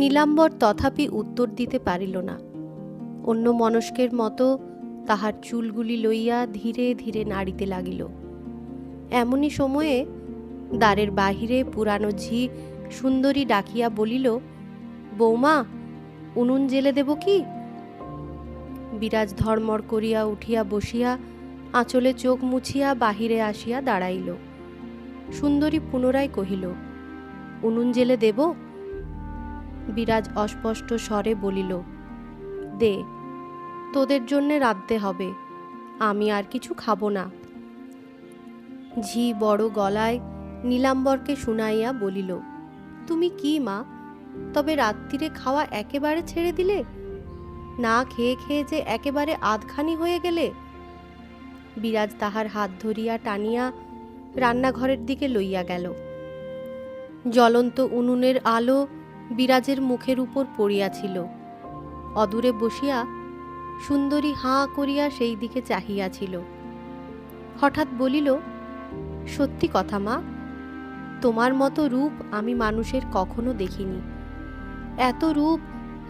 নীলাম্বর তথাপি উত্তর দিতে পারিল না। অন্য মনস্কের মতো তাহার চুলগুলি লইয়া ধীরে ধীরে নাড়িতে লাগিল। এমনি সময়ে দ্বারের বাহিরে পুরানো ঝি সুন্দরী ডাকিয়া বলিল, বৌমা, উনুন জেলে দেব কি? বিরাজ ধর্মর করিয়া উঠিয়া বসিয়া আঁচলে চোখ মুছিয়া বাহিরে আসিয়া দাঁড়াইল। সুন্দরী পুনরায় কহিল, উনুন জেলে দেব? বিরাজ অস্পষ্ট স্বরে বলিল, দে, তোদের জন্যে রাঁধতে হবে, আমি আর কিছু খাবো না। ঝি বড় গলায় নীলাম্বরকে শুনাইয়া বলিল, তুমি কি মা, তবে রাত্রিরে খাওয়া একেবারে ছেড়ে দিলে? না খেয়ে খেয়ে যে একেবারে আধখানি হয়ে গেলে। বিরাজ তাহার হাত ধরিয়া টানিয়া রান্নাঘরের দিকে লইয়া গেল। জ্বলন্ত উনুনের আলো বিরাজের মুখের উপর পড়িয়াছিল। অদূরে বসিয়া সুন্দরী হাঁ করিয়া সেই দিকে চাহিয়াছিল। হঠাৎ বলিল, সত্যি কথা মা, তোমার মতো রূপ আমি মানুষের কখনো দেখিনি। এত রূপ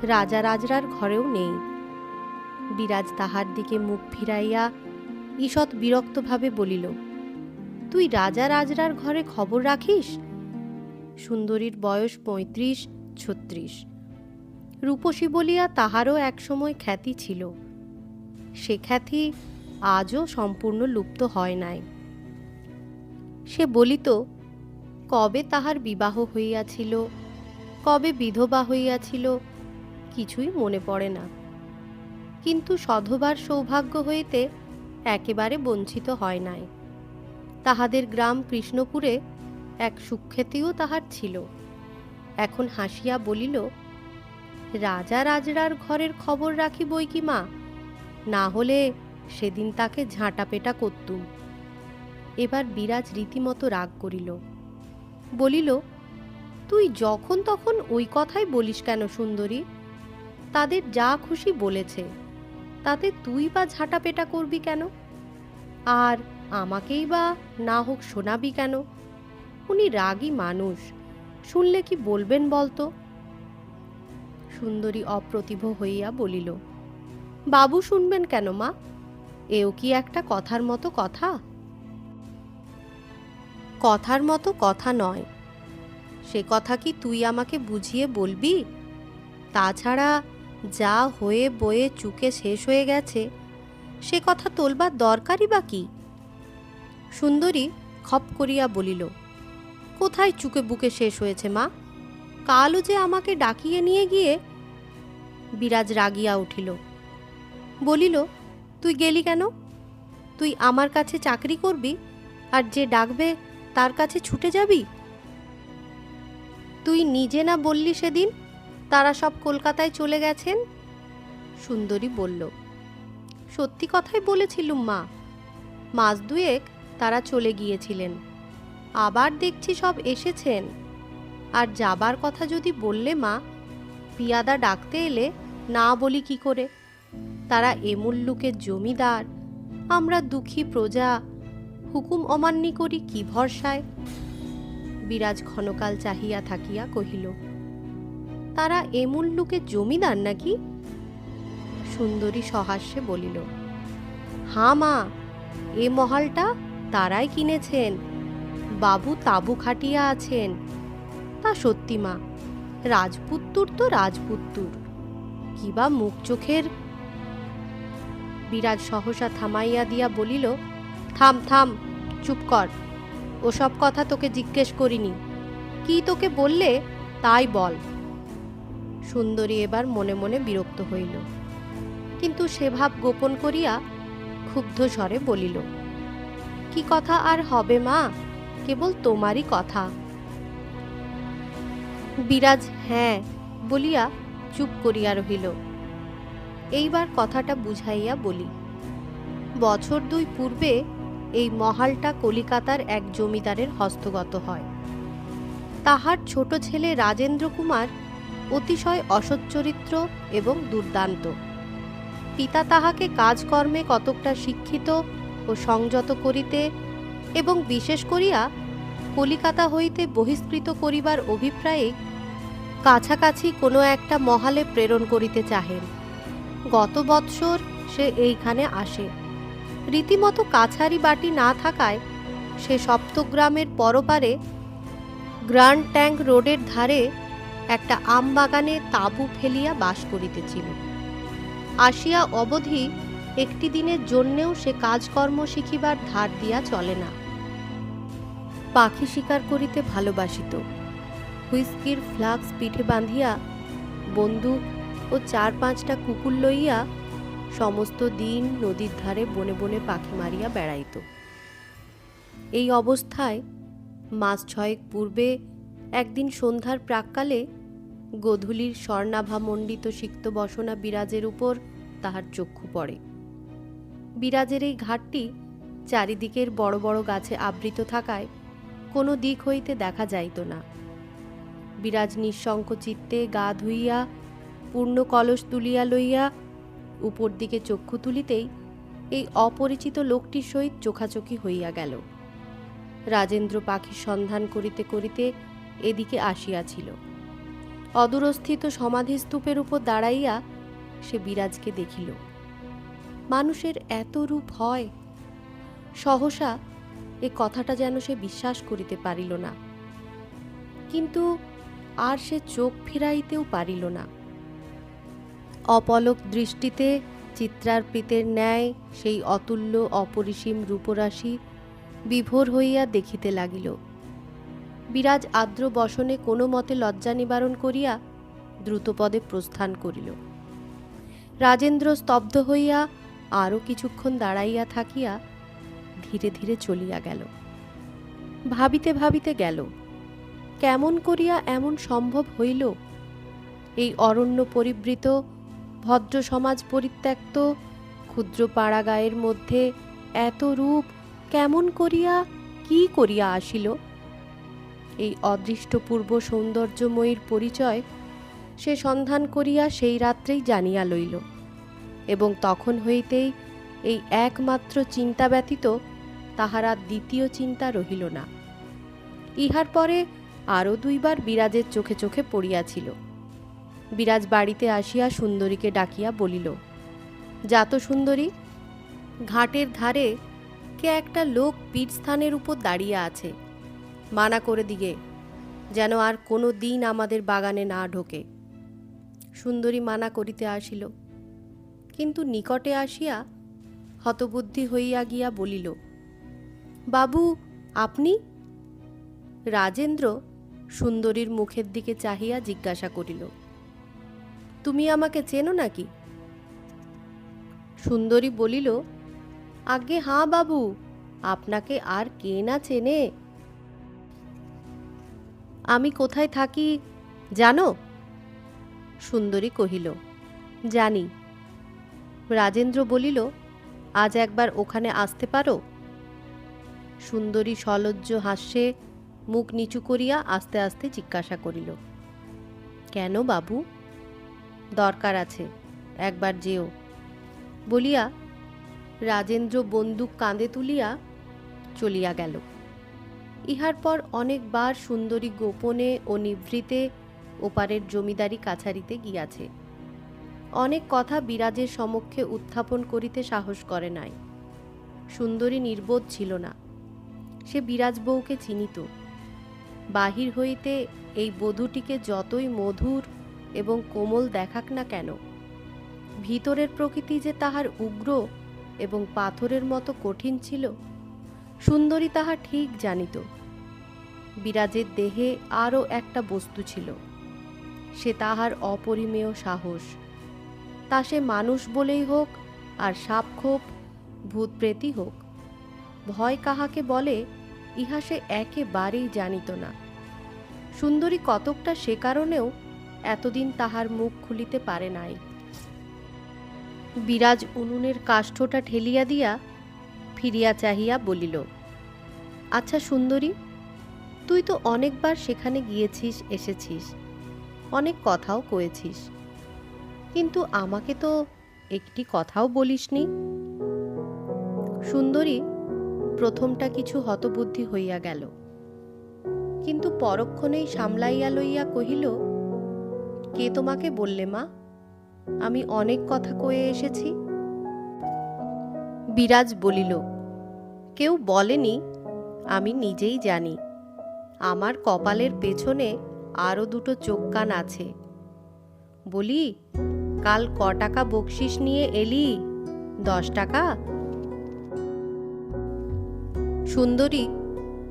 রাজা রাজরার ঘরেও নেই। বিরাজ তাহার দিকে মুখ ফিরাইয়া ঈষৎ বিরক্তভাবে বলিল, তুই রাজা রাজরার ঘরে খবর রাখিস? সুন্দরীর বয়স ৩৫-৩৬। রূপসী বলিয়া তাহারও একসময় খ্যাতি ছিল। সে খ্যাতি আজও সম্পূর্ণ লুপ্ত হয় নাই। সে বলিত, কবে তাহার বিবাহ হইয়াছিল, কবে বিধবা হইয়াছিল, কিছুই মনে পড়ে না। কিন্তু সধবার সৌভাগ্য হইতে একেবারে বঞ্চিত হয় নাই। তাহাদের গ্রাম কৃষ্ণপুরে এক সুখ্যাতিও তাহার ছিল। এখন হাসিয়া বলিল, রাজা রাজরার ঘরের খবর রাখি বই কি মা, না হলে সেদিন তাকে ঝাঁটা পেটা করতুম। এবার বিরাজ রীতিমতো রাগ করিল। বলিল, তুই যখন তখন ওই কথাই বলিস কেন সুন্দরী? তাদের যা খুশি বলেছে, তাতে তুই বা ঝাঁটা পেটা করবি কেন? আর আমাকেই বা না হোক শোনাবি কেন? উনি রাগী মানুষ, শুনলে কি বলবেন বলতো? সুন্দরী অপ্রতিভ হইয়া বলিল, বাবু শুনবেন কেন মা? এও কি একটা কথার মতো কথা? কথার মতো কথা নয়। সে কথা কি তুই আমাকে বুঝিয়ে বলবি? তাছাড়া যা হয়ে বয়ে চুকে শেষ হয়ে গেছে, সে কথা তোলবার দরকারই বা কি? সুন্দরী খপ করিয়া বলিল, কোথায় চুকে বুকে শেষ হয়েছে মা? কালও যে আমাকে ডাকিয়ে নিয়ে গিয়ে। বিরাজ রাগিয়া উঠিল। বলিল, তুই গেলি কেন? তুই আমার কাছে চাকরি করবি, আর যে ডাকবে তার কাছে ছুটে যাবি? তুই নিজে না বললি সেদিন তারা সব কলকাতায় চলে গেছেন? সুন্দরী বলল, সত্যি কথাই বলেছিলুম মা। মাস দুয়েক তারা চলে গিয়েছিলেন, আবার দেখছি সব এসেছেন। আর যাবার কথা যদি বললে মা, পিয়াদা ডাকতে এলে না বলি কি করে? তারা এমুল্লুকের জমিদার, আমরা দুঃখী প্রজা, হুকুম অমান্যি করি কি ভরসায়? বিরাজ ক্ষণকাল চাহিয়া থাকিয়া কহিল, তারা এমুল্লুকের জমিদার নাকি? সুন্দরী সহাস্যে বলিল, হাঁ মা, এ মহলটা তারাই কিনেছেন। বাবু তাঁবু খাটিয়া আছেন। তা সত্যি মা, রাজপুত্তুর তো রাজপুত্তুর, কিবা মুখ চোখের। বিরাজ সহসা থামাইয়া দিয়া বলিল, থাম থাম, চুপ কর, ওসব কথা তোকে জিজ্ঞেস করিনি। কি তোকে বললে তাই বল। সুন্দরী এবার মনে মনে বিরক্ত হইল, কিন্তু সে ভাব গোপন করিয়া ক্ষুব্ধ স্বরে বলিল, কি কথা আর হবে মা, কেবল তোমারই কথা। বিরাজ হ্যাঁ বলিয়া চুপ করিয়া রহিল। এইবার কথাটা বুঝাইয়া বলি, বছর ২ পূর্বে এই মহালটা কলিকাতার এক জমিদারের হস্তগত হয়। তাহার ছোট ছেলে রাজেন্দ্র কুমার অতিশয় অসচ্চরিত্র এবং দুর্দান্ত। পিতা তাহাকে কাজকর্মে কতকটা শিক্ষিত ও সংযত করিতে এবং বিশেষ করিয়া কলিকাতা হইতে বহিষ্কৃত করিবার অভিপ্রায়ে কাছাকাছি কোনো একটা মহালে প্রেরণ করিতে চাহেন। গত বৎসর সে এইখানে আসে। রীতিমতো কাছারি বাটি না থাকায় সে সপ্তগ্রামের পরপারে গ্র্যান্ড ট্যাঙ্ক রোডের ধারে একটা আম বাগানে তাঁবু ফেলিয়া বাস করিতেছিল। আসিয়া অবধি একটি দিনের জন্যেও সে কাজকর্ম শিখিবার ধার দিয়া চলে না। পাখি শিকার করিতে ভালোবাসিত। হুইস্কির ফ্লাক্স পিঠে বাঁধিয়া বন্দুক ও 4-5টা কুকুর লইয়া সমস্ত দিন নদীর ধারে বনে বনে পাখি মারিয়া বেড়াইত। এই অবস্থায় মাস 6 পূর্বে একদিন সন্ধ্যার প্রাক্কালে গোধূলির স্বর্ণাভামণ্ডিত সিক্ত বসনা বিরাজের উপর তাহার চক্ষু পড়ে। বিরাজের এই ঘাটটি চারিদিকের বড় বড় গাছে আবৃত থাকায় কোনো দিক হইতে দেখা যাইত না। বিরাজ নিঃশঙ্ক চিত্তে গা ধুইয়া পূর্ণ কলস তুলিয়া লইয়া উপর দিকে চক্ষু তুলিতেই এই অপরিচিত লোকটির সহিত চোখাচোখি হইয়া গেল। রাজেন্দ্র পাখির সন্ধান করিতে করিতে এদিকে আসিয়াছিল। অদূরস্থিত সমাধিস্তূপের উপর দাঁড়াইয়া সে বিরাজকে দেখিল। মানুষের এত রূপ হয়! সহসা এ কথাটা যেন সে বিশ্বাস করিতে পারিল না, কিন্তু আর সে চোখ ফিরাইতেও পারিল না। অপলক দৃষ্টিতে চিত্রার্পিতের ন্যায় সেই অতুল্য অপরিসীম রূপরাশি বিভোর হইয়া দেখিতে লাগিল। বিরাজ আর্দ্র বসনে কোনো মতে লজ্জা নিবারণ করিয়া দ্রুতপদে প্রস্থান করিল। রাজেন্দ্র স্তব্ধ হইয়া আরও কিছুক্ষণ দাঁড়াইয়া থাকিয়া ধীরে ধীরে চলিয়া গেল। ভাবিতে ভাবিতে গেল, কেমন করিয়া এমন সম্ভব হইল? এই অরণ্য পরিবৃত ভদ্র সমাজ পরিত্যক্ত ক্ষুদ্র পাড়াগাঁয়ের মধ্যে এত রূপ কেমন করিয়া কি করিয়া আসিল? এই অদৃষ্টপূর্ব সৌন্দর্যময়ীর পরিচয় সে সন্ধান করিয়া সেই রাত্রেই জানিয়া লইল, এবং তখন হইতেই এই একমাত্র চিন্তা ব্যতীত তাহার আর দ্বিতীয় চিন্তা রহিল না। ইহার পরে আরও 2 বার বিরাজের চোখে চোখে পড়িয়াছিল। বিরাজ বাড়িতে আসিয়া সুন্দরীকে ডাকিয়া বলিল, যাত সুন্দরী, ঘাটের ধারে কে একটা লোক পীঠস্থানের উপর দাঁড়িয়ে আছে, মানা করে দিগে যেন আর কোনো দিন আমাদের বাগানে না ঢোকে। সুন্দরী মানা করিতে আসিল, কিন্তু নিকটে আসিয়া হতবুদ্ধি হইয়া গিয়া বলিল, বাবু আপনি? রাজেন্দ্র সুন্দরীর মুখের দিকে চাহিয়া জিজ্ঞাসা করিল, তুমি আমাকে চেনো নাকি? সুন্দরী বলিল, আজ্ঞে হাঁ বাবু, আপনাকে আর কে না চেনে। আমি কোথায় থাকি জানো? সুন্দরী কহিল, জানি। রাজেন্দ্র বলিল, আজ একবার ওখানে আসতে পারো? সুন্দরী সলজ্জ হাস্যে মুখ নিচু করিয়া আস্তে আস্তে জিজ্ঞাসা করিল, কেন বাবু? দরকার আছে, একবার যেও বলিয়া রাজেন্দ্র বন্দুক কাঁধে তুলিয়া চলিয়া গেল। ইহার পর অনেকবার সুন্দরী গোপনে ও নিভৃতে ওপারের জমিদারি কাছারিতে গিয়াছে। অনেক কথা বিরাজের সমক্ষে উত্থাপন করিতে সাহস করে নাই। সুন্দরী নির্বোধ ছিল না, সে বিরাজ বউকে চিনিত। বাহির হইতে এই বধূটিকে যতই মধুর এবং কোমল দেখাক না কেন, ভিতরের প্রকৃতি যে তাহার উগ্র এবং পাথরের মতো কঠিন ছিল, সুন্দরী তাহা ঠিক জানিত। বিরাজের দেহে আরও একটা বস্তু ছিল, সে তাহার অপরিমেয় সাহস। তা সে মানুষ বলেই হোক আর সাপখোপ ভূতপ্রেতই হোক, ভয় কাহাকে বলে ইহা সে একেবারেই জানিত না। সুন্দরী কতকটা সে কারণেও এতদিন তাহার মুখ খুলিতে পারে নাই। বিরাজ উনুনের কাষ্ঠটা ঠেলিয়া দিয়া ফিরিয়া চাহিয়া বলিল, আচ্ছা সুন্দরী, তুই তো অনেকবার সেখানে গিয়েছিস, এসেছিস, অনেক কথাও কয়েছিস, কিন্তু আমাকে তো একটি কথাও বলিসনি। সুন্দরী প্রথমটা কিছু হতবুদ্ধি হইয়া গেল, কিন্তু পরক্ষণেই সামলাইয়া লইয়া কহিল, কে তোমাকে বললে মা? আমি অনেক কথা কয়ে এসেছি। বিরাজ বলিল, কেউ বলেনি, আমি নিজেই জানি। আমার কপালের পেছনে আরো দুটো চোখ কান আছে। বলি, কাল ক টাকা বকশিস নিয়ে এলি? 10 টাকা? সুন্দরী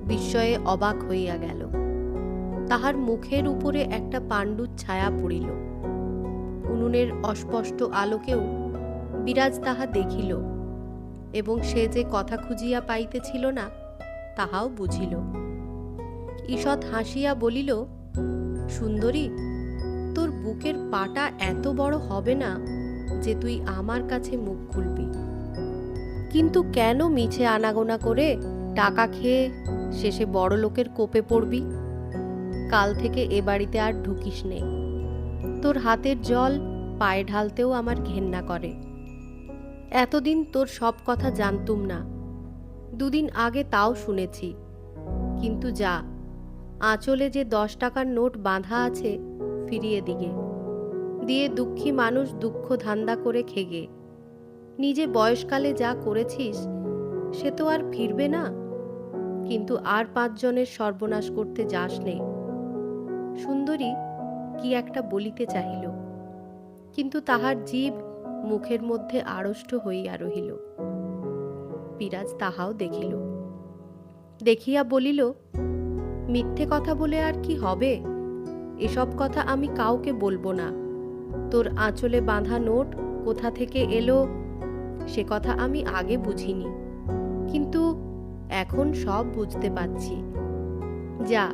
বিস্ময়ে অবাক হইয়া গেল। তাহার মুখের উপরে একটা পাণ্ডুর ছায়া পড়িল। উনুনের অস্পষ্ট আলোকেও বিরাজ তাহা দেখিল, এবং সে যে কথা খুঁজিয়া পাইতেছিল না তাহাও বুঝিল। ঈষৎ হাসিয়া বলিল, সুন্দরী, তোর বুকের পাটা এত বড় হবে না যে তুই আমার কাছে মুখ খুলবি। কিন্তু কেন মিছে আনাগোনা করে টাকা খেয়ে শেষে বড় লোকের কোপে পড়বি? কাল থেকে এ বাড়িতে আর ঢুকিস নে। তোর হাতের জল পায়ে ঢালতেও আমার ঘেন্না করে। এতদিন তোর সব কথা জানতুম না, দুদিন আগে তাও শুনেছি। কিন্তু যা, আঁচলে যে 10 টাকার নোট বাঁধা আছে ফিরিয়ে দিয়ে দুঃখী মানুষ দুঃখ ধান্দা করে খেগে। নিজে বয়সকালে যা করেছিস সে তো আর ফিরবে না, কিন্তু আর 5 জনের সর্বনাশ করতে যাস নে। সুন্দরী কি একটা বলিতে চাহিল, কিন্তু তাহার জিভ মুখের মধ্যে আড়ষ্ট হইয়া রহিল। বিরাজ তাহাও দেখিল। দেখিয়া বলিল, মিথ্যে কথা বলে আর কি হবে? এসব কথা আমি কাউকে বলবো না। তোর আঁচলে বাঁধা নোট কোথা থেকে এলো সে কথা আমি আগে বুঝিনি, কিন্তু এখন সব বুঝতে পারছি। যা,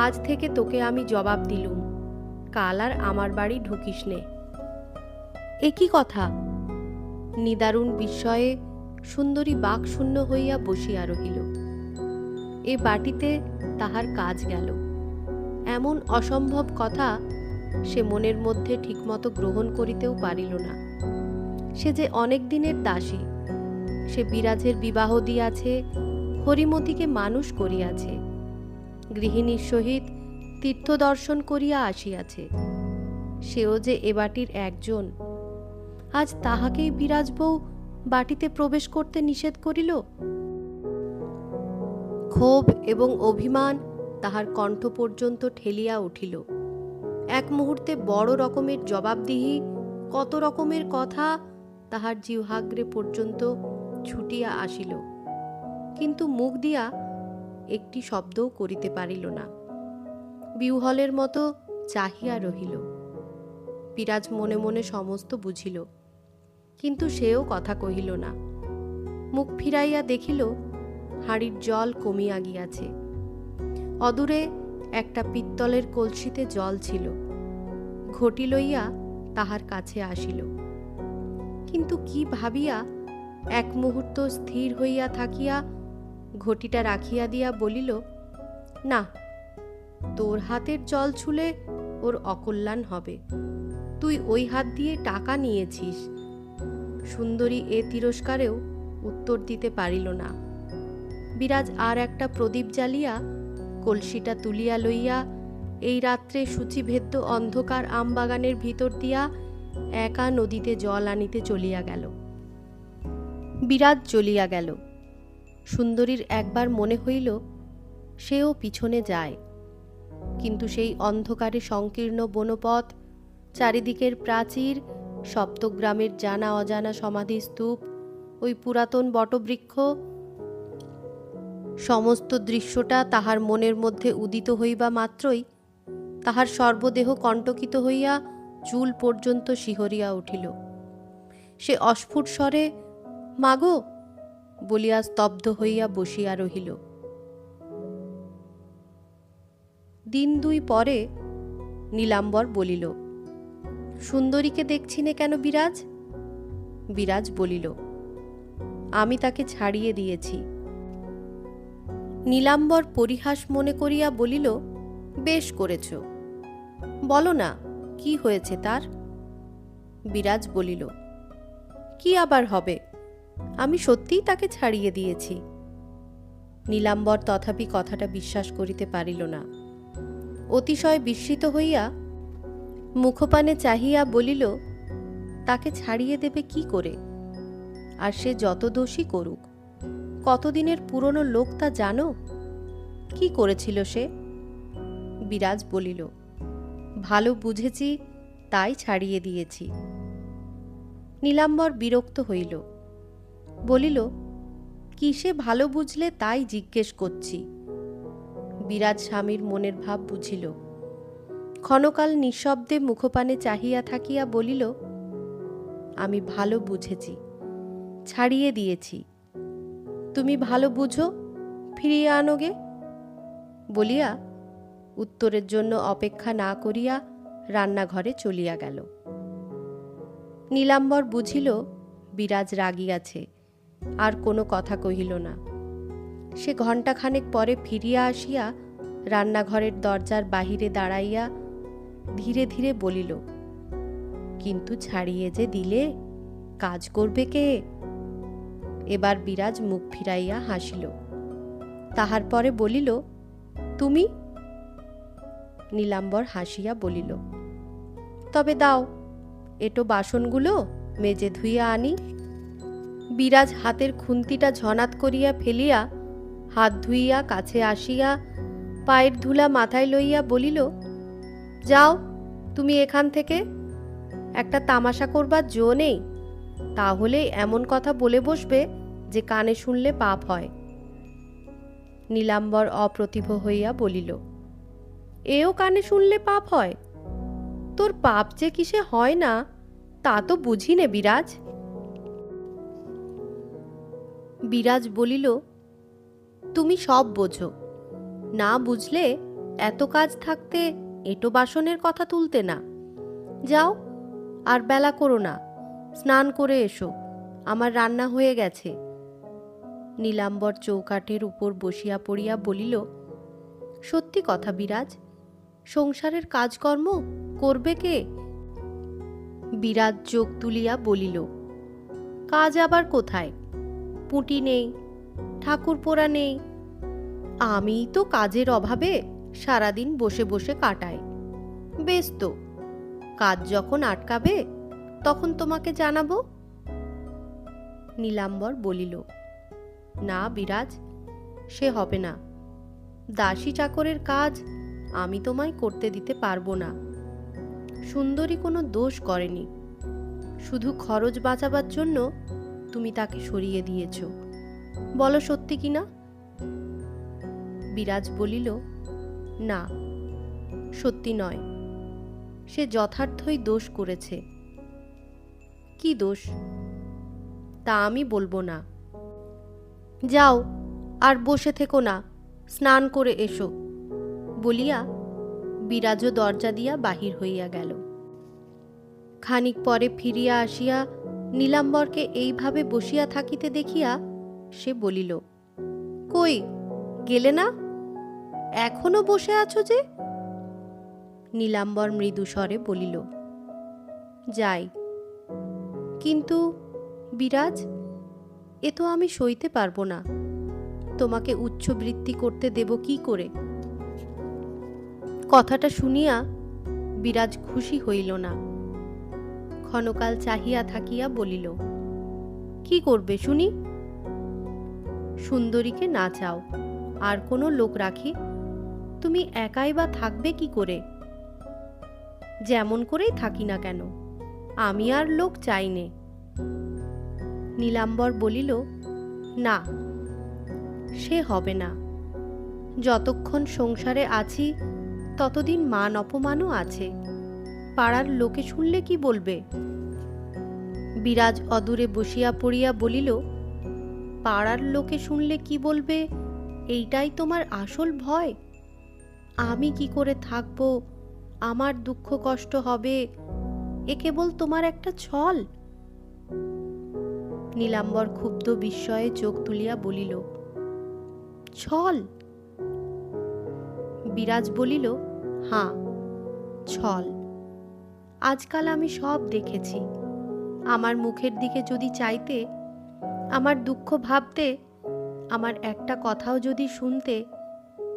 আজ থেকে তোকে আমি জবাব দিলুম, কাল আর আমার বাড়ি ঢুকিস নে। এ কি কথা? নিদারুণ বিস্ময়ে সুন্দরী বাকশূন্য হইয়া বসিয়া রহিল। এ বাটিতে তাহার কাজ গেল। এমন অসম্ভব কথা সে মনের মধ্যে ঠিকমতো গ্রহণ করিতেও পারিল না। সে যে অনেক দিনের দাসী, সে বিরাজের বিবাহ দিয়াছে, হরিমতিকে মানুষ করিয়াছে, গৃহিণীর সহিত তীর্থ দর্শন করিয়া আসিয়াছে। সেও যে এ বাটির একজন। আজ তাহাকেই বিরাজ বউ বাটিতে প্রবেশ করতে নিষেধ করিল। ক্ষোভ এবং অভিমান তাহার কণ্ঠ পর্যন্ত ঠেলিয়া উঠিল। এক মুহূর্তে বড় রকমের জবাবদিহি, কত রকমের কথা তাহার জিহ্বাগ্রে পর্যন্ত ছুটিয়া আসিল, কিন্তু মুখ দিয়া একটি শব্দও করিতে পারিল না। বিহ্বলের মতো চাহিয়া রহিল। বিরাজ মনে মনে সমস্ত বুঝিল, কিন্তু সেও কথা কহিল না। মুখ ফিরাইয়া দেখিল হাঁড়ির জল কমিয়া গিয়াছে। অদূরে একটা পিত্তলের কলসিতে জল ছিল। ঘটি লইয়া তাহার কাছে আসিল, কিন্তু কি ভাবিয়া এক মুহূর্ত স্থির হইয়া থাকিয়া ঘটিটা রাখিয়া দিয়া বলিল, না, তোর হাতের জল ছুলে ওর অকল্যাণ হবে। তুই ওই হাত দিয়ে টাকা নিয়েছিস। সুন্দরী এ তিরস্কারেও উত্তর দিতে পারিল না। বিরাজ আর একটা প্রদীপ জ্বালিয়া কলসিটা তুলিয়া লইয়া এই রাত্রে সূচিভেদ্য অন্ধকার আমবাগানের ভিতর দিয়া একা নদীতে জল আনিতে চলিয়া গেল। বিরাজ চলিয়া গেল। সুন্দরীর একবার মনে হইল সেও পিছনে যায়, কিন্তু সেই অন্ধকারে সংকীর্ণ বনপথ, চারিদিকের প্রাচীর, সপ্তগ্রামের জানা অজানা সমাধিস্তূপ, ওই পুরাতন বটবৃক্ষ, সমস্ত দৃশ্যটা তাহার মনের মধ্যে উদিত হইবা মাত্রই তাহার সর্বদেহ কণ্টকিত হইয়া চুল পর্যন্ত শিহরিয়া উঠিল। সে অস্ফুট স্বরে মাগো বলিয়া স্তব্ধ হইয়া বসিয়া রহিল। দিন 2 পরে নীলাম্বর বলিল, সুন্দরীকে দেখছি নে কেন বিরাজ? বিরাজ বলিল, আমি তাকে ছাড়িয়ে দিয়েছি। নীলাম্বর পরিহাস মনে করিয়া বলিল, বেশ করেছ, বলো না কি হয়েছে তার? বিরাজ বলিল, কি আবার হবে, আমি সত্যিই তাকে ছাড়িয়ে দিয়েছি। নীলাম্বর তথাপি কথাটা বিশ্বাস করিতে পারিল না। অতিশয় বিস্মিত হইয়া মুখপানে চাহিয়া বলিল, তাকে ছাড়িয়ে দেবে কি করে? আর সে যত দোষী করুক, কতদিনের পুরনো লোক তা জানো? কি করেছিল সে? বিরাজ বলিল, ভালো বুঝেছি তাই ছাড়িয়ে দিয়েছি। নীলাম্বর বিরক্ত হইল, বলিল, কিসে ভালো বুঝলে তাই জিজ্ঞেস করছি। বিরাজ স্বামীর মনের ভাব বুঝিল। ক্ষণকাল নিঃশব্দে মুখপানে চাহিয়া থাকিয়া বলিল, আমি ভালো বুঝেছি, ছাড়িয়ে দিয়েছি। তুমি ভালো বুঝো, ফিরিয়ে আনোগে। বলিয়া উত্তরের জন্য অপেক্ষা না করিয়া রান্নাঘরে চলিয়া গেল। নীলাম্বর বুঝিল বিরাজ রাগিয়াছে, আর কোনো কথা কহিল না। সে ঘণ্টাখানেক পরে ফিরিয়া আসিয়া রান্নাঘরের দরজার বাহিরে দাঁড়াইয়া ধীরে ধীরে বলিল, কিন্তু ছাড়িয়ে যে দিলে, কাজ করবে কে? এবার বিরাজ মুখ ফিরাইয়া হাসিল। তাহার পরে বলিল, তুমি? নীলাম্বর হাসিয়া বলিল, তবে দাও, এটো বাসনগুলো মেজে ধুইয়া আনি। বিরাজ হাতের খুন্তিটা ঝনাত করিয়া ফেলিয়া হাত ধুইয়া কাছে আসিয়া পায়ের ধুলা মাথায় লইয়া বলিল, যাও তুমি এখান থেকে, একটা তামাশা করবার জো নেই। তাহলে এমন কথা বলে বসবে যে কানে শুনলে পাপ হয়। নীলাম্বর অপ্রতিভ হইয়া বলিল, এও কানে শুনলে পাপ হয়? তোর পাপ যে কিসে হয় না তা তো বুঝি নে বিরাজ। বিরাজ বলিল, তুমি সব বোঝো, না বুঝলে এত কাজ থাকতে এটো বাসনের কথা তুলতে না। যাও, আর বেলা করো না, স্নান করে এসো, আমার রান্না হয়ে গেছে। নীলাম্বর চৌকাঠের উপর বসিয়া পড়িয়া বলিল, সত্যি কথা বিরাজ, সংসারের কাজকর্ম করবে কে? বিরাজ চোখ তুলিয়া বলিল, কাজ আবার কোথায়? পুঁটি নেই, ঠাকুর পোড়া নেই, আমিই তো কাজের অভাবে সারাদিন বসে বসে কাটাই। বেশ তো, কাজ যখন আটকাবে তখন তোমাকে জানাবো। নীলাম্বর বলিল, না বিরাজ, সে হবে না। দাসী চাকরের কাজ আমি তোমায় করতে দিতে পারবো না। সুন্দরী কোনো দোষ করেনি, শুধু খরচ বাঁচাবার জন্য তুমি তাকে সরিয়ে দিয়েছ। বলো সত্যি কি না? বিরাজ বলিল, না, সত্যি নয়। সে যথার্থই দোষ করেছে। কি দোষ? তা আমি বলবো না। যাও, আর বসে থেকো না, স্নান করে এসো। বলিয়া বিরাজও দরজা দিয়া বাহির হইয়া গেল। খানিক পরে ফিরিয়া আসিয়া নীলাম্বরকে এইভাবে বসিয়া থাকিতে দেখিয়া সে বলিল, কই গেলে না? এখনো বসে আছো যে? নীলাম্বর মৃদু স্বরে বলিল, যাই। কিন্তু বিরাজ, এ তো আমি সইতে পারবো না। তোমাকে উচ্চবৃত্তি করতে দেব কি করে? কথাটা শুনিয়া বিরাজ খুশি হইল না। ক্ষণকাল চাহিয়া থাকিয়া বলিল, কি করবে শুনি? সুন্দরীকে না চাও, আর কোনো লোক রাখি? তুমি একাই বা থাকবে কি করে? যেমন করেই থাকি না কেন, আমি আর লোক চাই নে। নীলাম্বর বলিল, না, সে হবে না। যতক্ষণ সংসারে আছি ততদিন মান অপমানও আছে। পাড়ার লোকে শুনলে কি বলবে? বিরাজ অদূরে বসিয়া পড়িয়া বলিল, পাড়ার লোকে শুনলে কি বলবে এইটাই তোমার আসল ভয়? আমি কি করে থাকবো, আমার দুঃখ কষ্ট হবে, এ কেবল তোমার একটা ছল। নীলাম্বর ক্ষুব্ধ বিস্ময়ে চোখ তুলিয়া বলিল, ছল? বিরাজ বলিল, হাঁ, ছল। আজকাল আমি সব দেখেছি। আমার মুখের দিকে যদি চাইতে, আমার দুঃখ ভাবতে, আমার একটা কথাও যদি শুনতে,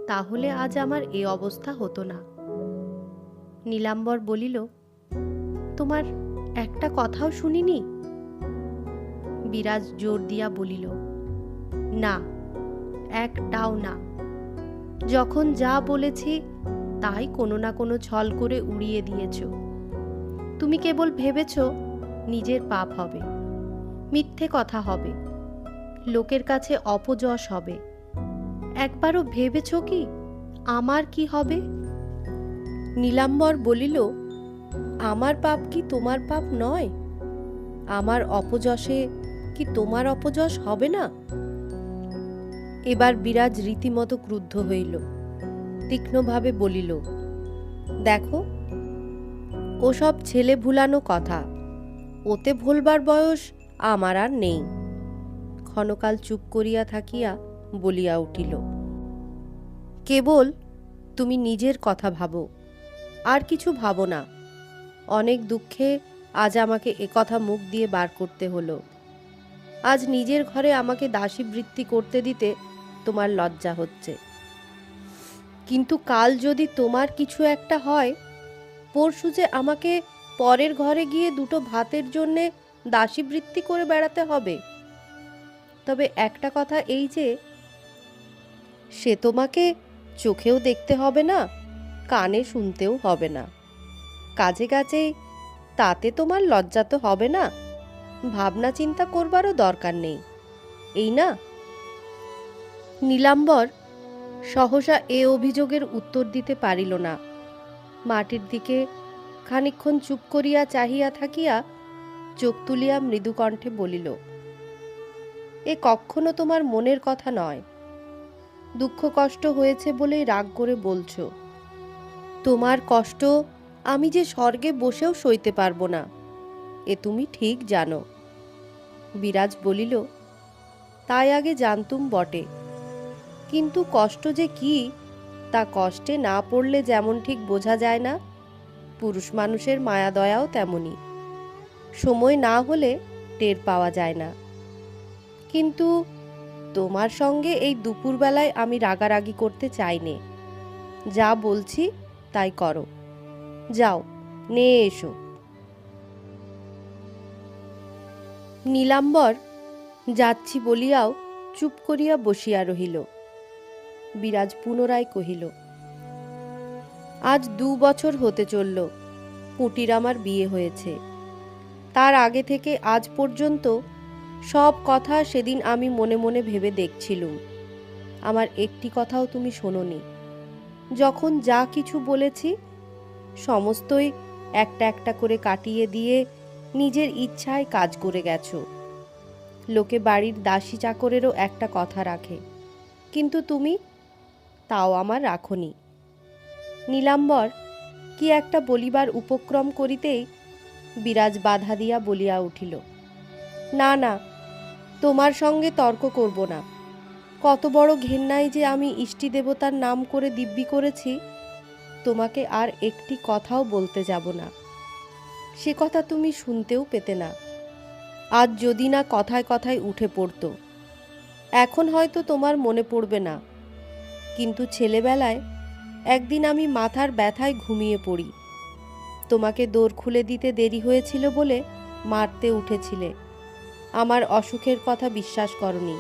তাহলে আজ আমার এ অবস্থা হতো না। নীলাম্বর বলিল, তোমার একটা কথাও শুনিনি? বিরাজ জোর দিয়া বলিল, না, একটাও না। যখন যা বলেছি তাই কোনো না কোনো ছল করে উড়িয়ে দিয়েছ। তুমি কেবল ভেবেছ নিজের পাপ হবে, মিথ্যে কথা হবে, লোকের কাছে অপযশ হবে। একবারও ভেবেছ কি আমার কি হবে? নীলাম্বর বলিল, আমার পাপ কি তোমার পাপ নয়? আমার অপযশে কি তোমার অপযশ হবে না? এবার বিরাজ রীতিমতো ক্রুদ্ধ হইল, তীক্ষ্ণভাবে বলিল, দেখো, ওসব ছেলে ভুলানো কথা, ওতে ভুলবার বয়স আমার আর নেই। ক্ষণকাল চুপ করিয়া থাকিয়া বলিয়া উঠিল, কেবল তুমি নিজের কথা ভাবো, আর কিছু ভাবো না। অনেক দুঃখে আজ আমাকে একথা মুখ দিয়ে বার করতে হলো। আজ নিজের ঘরে আমাকে দাসী বৃত্তি করতে দিতে তোমার লজ্জা হচ্ছে, কিন্তু কাল যদি তোমার কিছু একটা হয়, পরশু যে আমাকে পরের ঘরে গিয়ে দুটো ভাতের জন্যে দাসী বৃত্তি করে বেড়াতে হবে। তবে একটা কথা এই যে, সে তোমাকে চোখেও দেখতে হবে না, কানে শুনতেও হবে না। কাজে কাজে তাতে তোমার লজ্জা তো হবে না, ভাবনা চিন্তা করবারও দরকার নেই, এই না? নীলাম্বর সহসা এ অভিযোগের উত্তর দিতে পারিল না। মাটির দিকে খানিকক্ষণ চুপ করিয়া চাহিয়া থাকিয়া চোখ তুলিয়া মৃদু কণ্ঠে বলিল, এ কখনো তোমার মনের কথা নয়। দুঃখ কষ্ট হয়েছে বলেই রাগ করে বলছো। তোমার কষ্ট আমি যে স্বর্গে বসেও সইতে পারবো না, এ তুমি ঠিক জানো। বিরাজ বলিল, তাই আগে জানতুম বটে, কিন্তু কষ্ট যে কি তা কষ্টে না পড়লে যেমন ঠিক বোঝা যায় না, পুরুষ মানুষের মায়া দয়াও তেমনি, সময় না হলে টের পাওয়া যায় না। কিন্তু তোমার সঙ্গে এই দুপুরবেলায় আমি রাগারাগি করতে চাইনে। যা বলছি তাই করো, যাও নিয়ে এসো। নীলাম্বর যাচ্ছি বলিয়াও চুপ করিয়া বসিয়া রহিল। বিরাজ পুনরায় কহিল, আজ 2 বছর হতে চলল পুঁটির আমার বিয়ে হয়েছে। তার আগে থেকে আজ পর্যন্ত সব কথা সেদিন আমি মনে মনে ভেবে দেখছিলুম। আমার একটি কথাও তুমি শোনোনি। যখন যা কিছু বলেছি সমস্তই একটা একটা করে কাটিয়ে দিয়ে নিজের ইচ্ছায় কাজ করে গেছো। লোকে বাড়ির দাসী চাকরেরও একটা কথা রাখে, কিন্তু তুমি তাও আমার রাখনি। নীলাম্বর কি একটা বলিবার উপক্রম করিতেই বিরাজ বাধা দিয়া বলিয়া উঠিল, না না, তোমার সঙ্গে তর্ক করব না। কত বড় ঘেন্নায় যে আমি ইষ্টি দেবতার নাম করে দিব্যি করেছি, তোমাকে আর একটি কথাও বলতে যাব না। সে কথা তুমি শুনতেও পেতে না, আজ যদি না কথায় কথায় উঠে পড়তো। এখন হয়তো তোমার মনে পড়বে না, কিন্তু ছেলেবেলায় একদিন আমি মাথার ব্যথায় ঘুমিয়ে পড়ি। তোমাকে দোর খুলে দিতে দেরি হয়েছিল বলে মারতে উঠেছিলে। আমার অসুখের কথা বিশ্বাস করনি।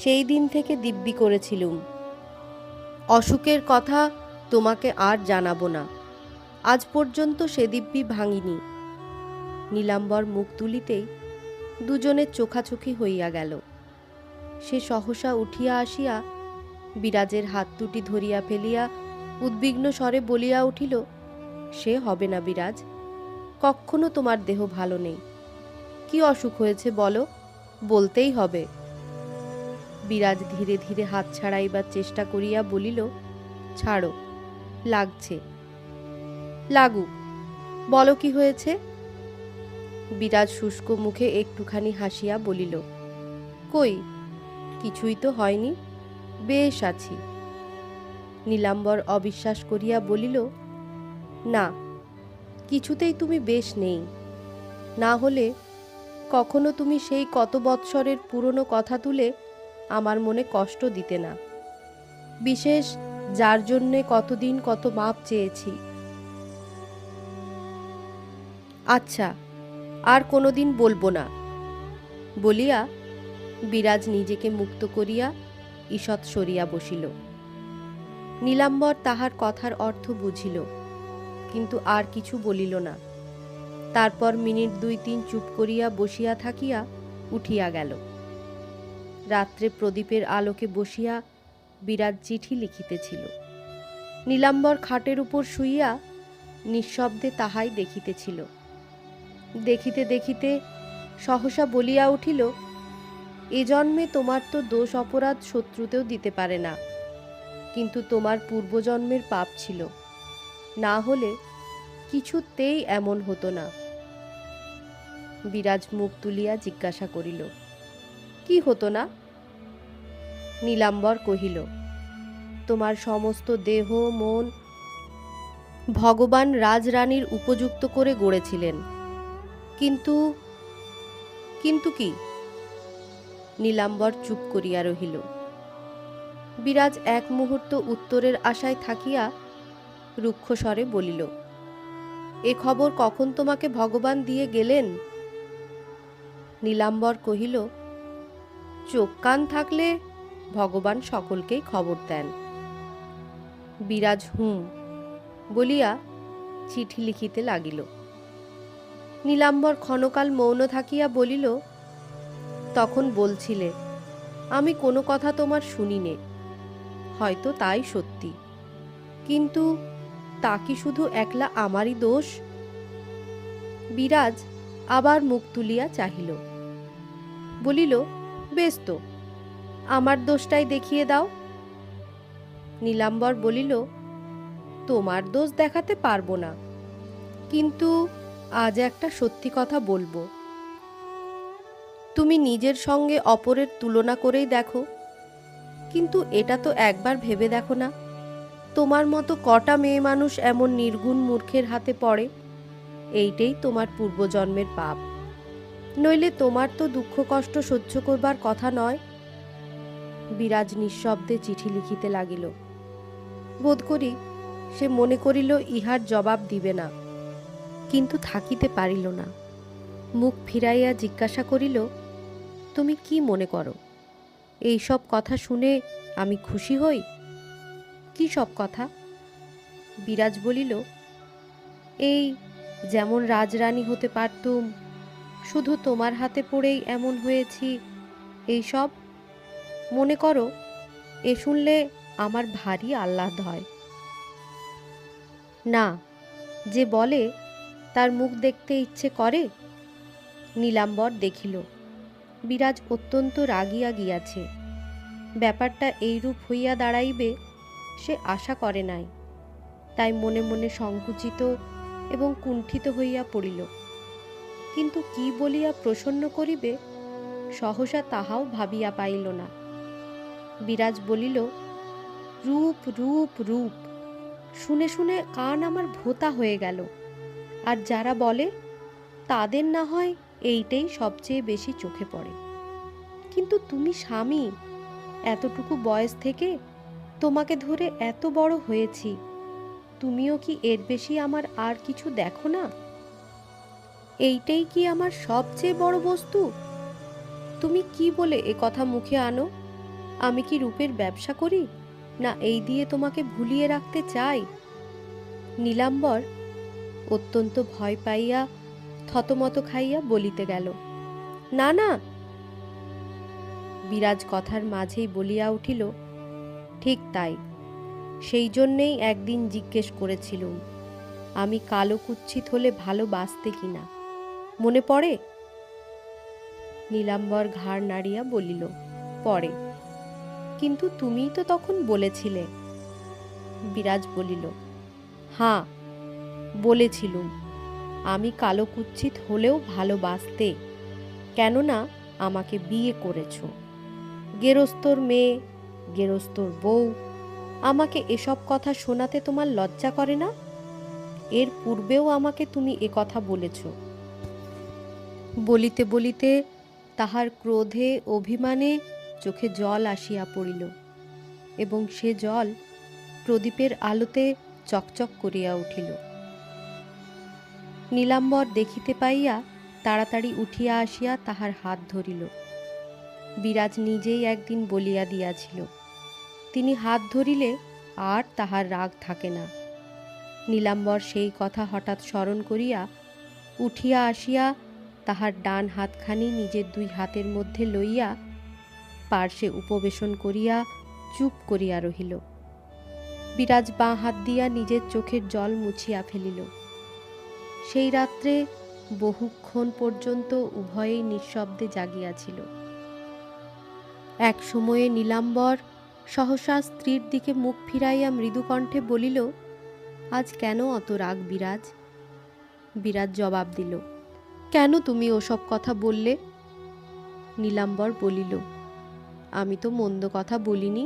সেই দিন থেকে দিব্যি করেছিলুম, অসুখের কথা তোমাকে আর জানাবো না। আজ পর্যন্ত সে দিব্যি ভাঙিনি। নীলাম্বর মুখ তুলিতেই দুজনের চোখাচোখি হইয়া গেল। সে সহসা উঠিয়া আসিয়া বিরাজের হাত দুটি ধরিয়া ফেলিয়া উদ্বিগ্ন স্বরে বলিয়া উঠিল, সে হবে না বিরাজ, কখনো তোমার দেহ ভালো নেই। কি অসুখ হয়েছে বলো, বলতেই হবে। বিরাজ ধীরে ধীরে হাত ছাড়াইবার চেষ্টা করিয়া বলিল, ছাড়ো, লাগছে। লাগুক, বলো কি হয়েছে। বিরাজ শুষ্ক মুখে একটুখানি হাসিয়া বলিল, কই, কিছুই তো হয়নি, বেশ আছি। নীলাম্বর অবিশ্বাস করিয়া বলিল, না, কিছুতেই তুমি বেশ নেই। না হলে কখনো তুমি সেই কত বৎসরের পুরনো কথা তুলে আমার মনে কষ্ট দিতে না, বিশেষ যার জন্যে কতদিন কত মাপ চেয়েছি। আচ্ছা, আর কোনোদিন বলবো না বলিয়া বিরাজ নিজেকে মুক্ত করিয়া ঈষৎ সরিয়া বসিল। নীলাম্বর তাহার কথার অর্থ বুঝিল, কিন্তু আর কিছু বলিল না। তারপর মিনিট 2-3 চুপ করিয়া বসিয়া থাকিয়া উঠিয়া গেল। রাত্রে প্রদীপের আলোকে বসিয়া বিরাজ চিঠি লিখিতেছিল। নীলাম্বর খাটের উপর শুইয়া নিঃশব্দে তাহাই দেখিতেছিল। দেখিতে দেখিতে সহসা বলিয়া উঠিল, এ জন্মে তোমার তো দোষ অপরাধ শত্রুতেও দিতে পারে না, কিন্তু তোমার পূর্বজন্মের পাপ ছিল, না হলে কিছুতেই এমন হতো না। বিরাজ মুখ তুলিয়া জিজ্ঞাসা করিল, কি হতো না? নীলাম্বর কহিল, তোমার সমস্ত দেহ মন ভগবান রাজরানীর উপযুক্ত করে গড়েছিলেন, কিন্তু কিন্তু কি? নীলাম্বর চুপ করিয়া রহিল। বিরাজ এক মুহূর্ত উত্তরের আশায় থাকিয়া রুক্ষস্বরে বলিল, এ খবর কখন তোমাকে ভগবান দিয়ে গেলেন? নীলাম্বর কহিল, চোখ কান থাকলে ভগবান সকলকেই খবর দেন। বিরাজ হুম বলিয়া চিঠি লিখিতে লাগিল। নীলাম্বর ক্ষণকাল মৌন থাকিয়া বলিল, তখন বলছিলে আমি কোনো কথা তোমার শুনিনে, হয়তো তাই সত্যি, কিন্তু তা কি শুধু একলা আমারই দোষ? বিরাজ আবার মুখ তুলিয়া চাহিল, বলিল, বেশ তো, আমার দোষটাই দেখিয়ে দাও। নীলাম্বর বলিল, তোমার দোষ দেখাতে পারবো না, কিন্তু আজ একটা সত্যি কথা বলবো। তুমি নিজের সঙ্গে অপরের তুলনা করেই দেখো, কিন্তু এটা তো একবার ভেবে দেখো না, তোমার মতো কটা মেয়ে মানুষ এমন নির্গুণ মূর্খের হাতে পড়ে? এইটাই তোমার পূর্বজন্মের পাপ, নইলে তোমার তো দুঃখ কষ্ট সহ্য করবার কথা নয়। বিরাজ নিঃশব্দে চিঠি লিখিতে লাগিল। বোধ করি সে মনে করিল ইহার জবাব দিবে না, কিন্তু থাকিতে পারিল না। মুখ ফিরাইয়া জিজ্ঞাসা করিল, তুমি কি মনে করো? এই সব কথা শুনে আমি খুশি হই? কি সব কথা? বিরাজ বলিল, এই যেমন রাজরানী হতে পারতুম, শুধু তোমার হাতে পড়েই এমন হয়েছি, এই সব মনে করো। এ শুনলে আমার ভারী আহ্লাদ হয়। না, যে বলে তার মুখ দেখতে ইচ্ছে করে। নীলাম্বর দেখিল বিরাজ অত্যন্ত রাগিয়া গিয়াছে। ব্যাপারটা এইরূপ হইয়া দাঁড়াইবে সে আশা করে নাই, তাই মনে মনে সংকুচিত এবং কুণ্ঠিত হইয়া পড়িল। কিন্তু কি বলিয়া প্রসন্ন করিবে সহসা তাহাও ভাবিয়া পাইল না। বিরাজ বলিল, রূপ রূপ রূপ, শুনে শুনে কান আমার ভোঁতা হয়ে গেল। আর যারা বলে তাদের না হয় এইটাই সবচেয়ে বেশি চোখে পড়ে, কিন্তু তুমি স্বামী, এতটুকু বয়স থেকে তোমাকে ধরে এত বড় হয়েছি, তুমিও কি এর বেশি আমার আর কিছু দেখো না? এইটাই কি আমার সবচেয়ে বড় বস্তু? তুমি কি বলে এ কথা মুখে আনো? আমি কি রূপের ব্যবসা করি, না এই দিয়ে তোমাকে ভুলিয়ে রাখতে চাই? নীলাম্বর অত্যন্ত ভয় পাইয়া থতমত খাইয়া বলিতে গেল, না না। বিরাজ কথার মাঝেই বলিয়া উঠিল, ঠিক তাই, সেই জন্যেই একদিন জিজ্ঞেস করেছিলুম আমি কালো কুৎসিত হলে ভালো বাঁচতে কিনা, মনে পড়ে? নীলাম্বর ঘাড় নাড়িয়া বলিল, পড়ে, কিন্তু তুমিই তো তখন বলেছিলে। বিরাজ বলিল, হাঁ, বলেছিলুম আমি কালো কুৎসিত হলেও ভালোবাসতে, কেননা আমাকে বিয়ে করেছ, গেরস্তর মেয়ে, গেরস্তর বউ, আমাকে এসব কথা শোনাতে তোমার লজ্জা করে না? এর পূর্বেও আমাকে তুমি এ কথা বলেছ। বলিতে বলিতে তাহার ক্রোধে অভিমানে চোখে জল আসিয়া পড়িল এবং সে জল প্রদীপের আলোতে চকচক করিয়া উঠিল। নীলাম্বর দেখিতে পাইয়া তাড়াতাড়ি উঠিয়া আসিয়া তাহার হাত ধরিল। বিরাজ নিজেই একদিন বলিয়া দিয়াছিল, তিনি হাত ধরিলে আর তাহার রাগ থাকে না। নীলাম্বর সেই কথা হঠাৎ স্মরণ করিয়া উঠিয়া আসিয়া তাহার ডান হাতখানি নিজের দুই হাতের মধ্যে লইয়া পার্শ্বে উপবেশন করিয়া চুপ করিয়া রহিল। বিরাজ বাঁ হাত দিয়া নিজের চোখের জল মুছিয়া ফেলিল। সেই রাত্রে বহুক্ষণ পর্যন্ত উভয়েই নিঃশব্দে জাগিয়াছিল। এক সময়ে নীলাম্বর সহসা স্ত্রীর দিকে মুখ ফিরাইয়া মৃদুকণ্ঠে বলিল, আজ কেন অত রাগ বিরাজ? বিরাজ জবাব দিল, কেন তুমি ওসব কথা বললে? নীলাম্বর বলিল, আমি তো মন্দ কথা বলিনি।